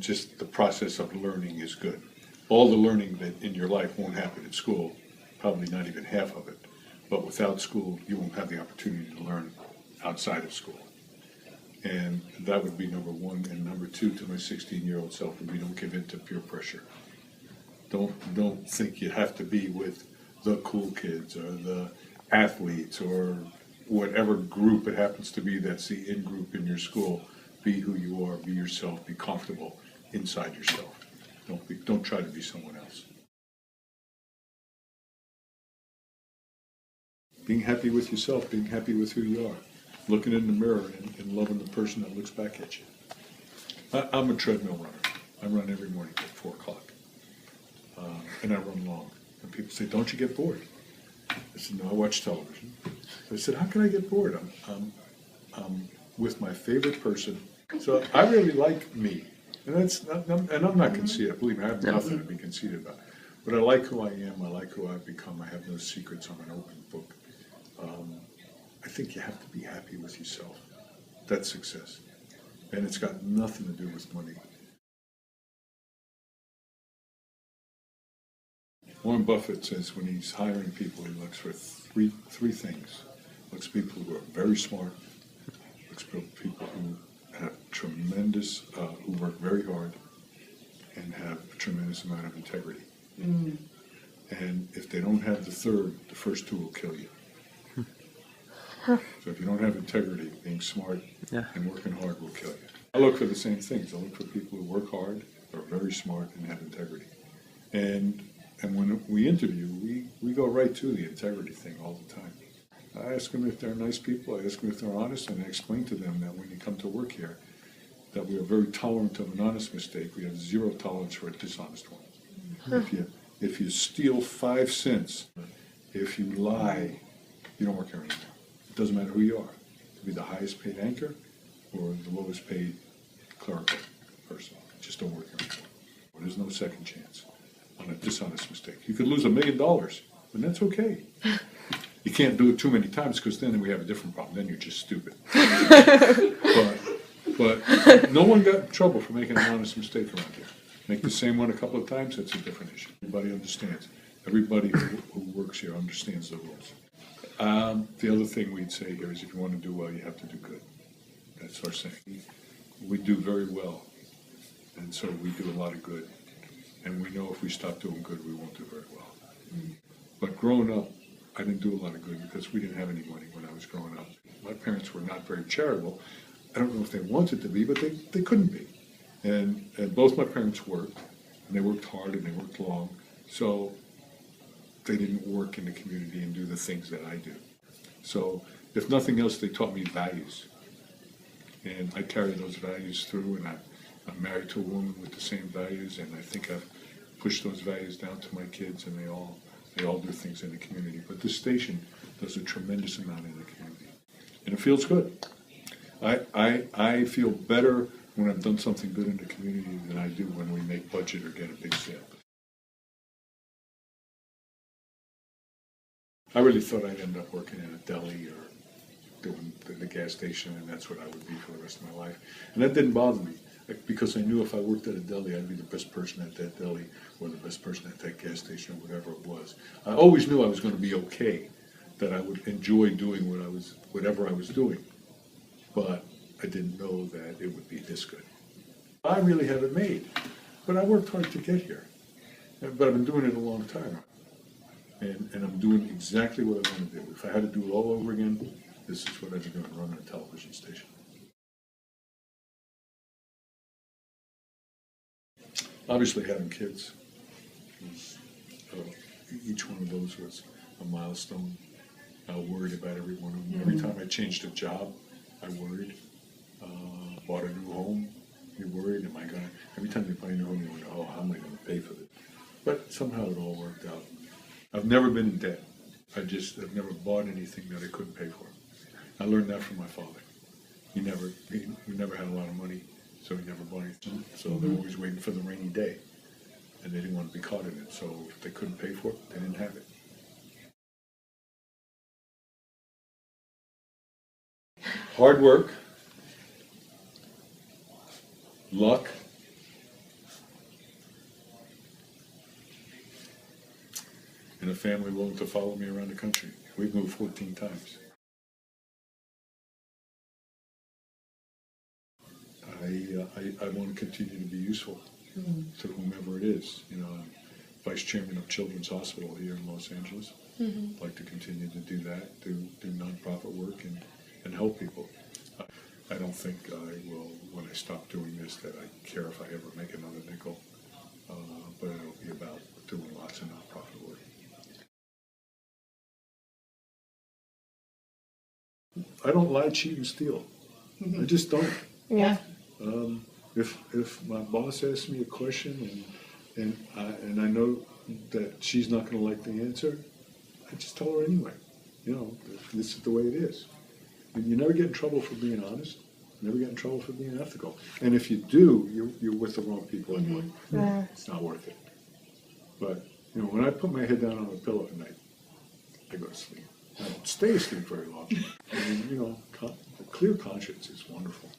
just the process of learning is good. All the learning that in your life won't happen at school, probably not even half of it. But without school, you won't have the opportunity to learn outside of school. And that would be number one. And number two, to my 16-year-old self, would be don't give in to peer pressure. Don't think you have to be with the cool kids or the athletes or whatever group it happens to be that's the in group in your school. Be who you are, be yourself, be comfortable inside yourself. Don't try to be someone else. Being happy with yourself, being happy with who you are, looking in the mirror and loving the person that looks back at you. I'm a treadmill runner. I run every morning at 4 o'clock. And I run long. And people say, don't you get bored? I said, no, I watch television. I said, how can I get bored? I'm with my favorite person. So I really like me. And I'm not conceited. Believe me, I have nothing to be conceited about. But I like who I am. I like who I've become. I have no secrets. I'm an open book. I think you have to be happy with yourself. That's success. And it's got nothing to do with money. Warren Buffett says when he's hiring people, he looks for three things. Looks for people who are very smart. Looks for people who have tremendous, who work very hard and have a tremendous amount of integrity. Mm. And if they don't have the third, the first two will kill you. So if you don't have integrity, being smart and working hard will kill you. I look for the same things. I look for people who work hard, are very smart, and have integrity. And when we interview, we go right to the integrity thing all the time. I ask them if they're nice people, I ask them if they're honest, and I explain to them that when you come to work here, that we are very tolerant of an honest mistake. We have zero tolerance for a dishonest one. If you steal 5 cents, if you lie, you don't work here anymore. It doesn't matter who you are. To be the highest paid anchor or the lowest paid clerical person. Just don't work here anymore. There's no second chance on a dishonest mistake. You could lose $1 million, and that's okay. You can't do it too many times because then we have a different problem. Then you're just stupid. But no one got in trouble for making an honest mistake around here. Make the same one a couple of times, that's a different issue. Everybody understands. Everybody who works here understands the rules. The other thing we'd say here is if you want to do well, you have to do good. That's our saying. We do very well, and so we do a lot of good. And we know if we stop doing good, we won't do very well. But growing up, I didn't do a lot of good because we didn't have any money when I was growing up. My parents were not very charitable. I don't know if they wanted to be, but they couldn't be. And both my parents worked, and they worked hard and they worked long. So they didn't work in the community and do the things that I do. So if nothing else, they taught me values. And I carry those values through, and I'm married to a woman with the same values, and I think I've pushed those values down to my kids, and they all do things in the community. But this station does a tremendous amount in the community, and it feels good. I feel better when I've done something good in the community than I do when we make budget or get a big sale. I really thought I'd end up working in a deli or doing the gas station, and that's what I would be for the rest of my life. And that didn't bother me, because I knew if I worked at a deli, I'd be the best person at that deli or the best person at that gas station or whatever it was. I always knew I was going to be okay, that I would enjoy doing whatever I was doing. But I didn't know that it would be this good. I really have it made, but I worked hard to get here. But I've been doing it a long time. And I'm doing exactly what I want to do. If I had to do it all over again, this is what I'd be doing, running a television station. Obviously, having kids, each one of those was a milestone. I worried about every one of them. Every time I changed a job, I worried. Bought a new home, you worried, every time you buy a new home, you wonder, oh, how am I going to pay for this? But somehow it all worked out. I've never been in debt. I've never bought anything that I couldn't pay for. I learned that from my father. He never had a lot of money, so he never bought anything. So they were always waiting for the rainy day, and they didn't want to be caught in it. So if they couldn't pay for it, they didn't have it. Hard work, luck, and a family willing to follow me around the country. We've moved 14 times. I want to continue to be useful to whomever it is. You know, I'm vice chairman of Children's Hospital here in Los Angeles. I'd like to continue to do that, do nonprofit work and help people. I don't think I will, when I stop doing this, that I care if I ever make another nickel, but it'll be about doing lots of nonprofit work. I don't lie, cheat, and steal. I just don't. Yeah. If my boss asks me a question and I know that she's not going to like the answer, I just tell her anyway. You know, this is the way it is. And you never get in trouble for being honest. You never get in trouble for being ethical. And if you do, you're with the wrong people anyway. It's not worth it. But you know, when I put my head down on the pillow at night, I go to sleep. I don't stay asleep very long. And you know, a clear conscience is wonderful.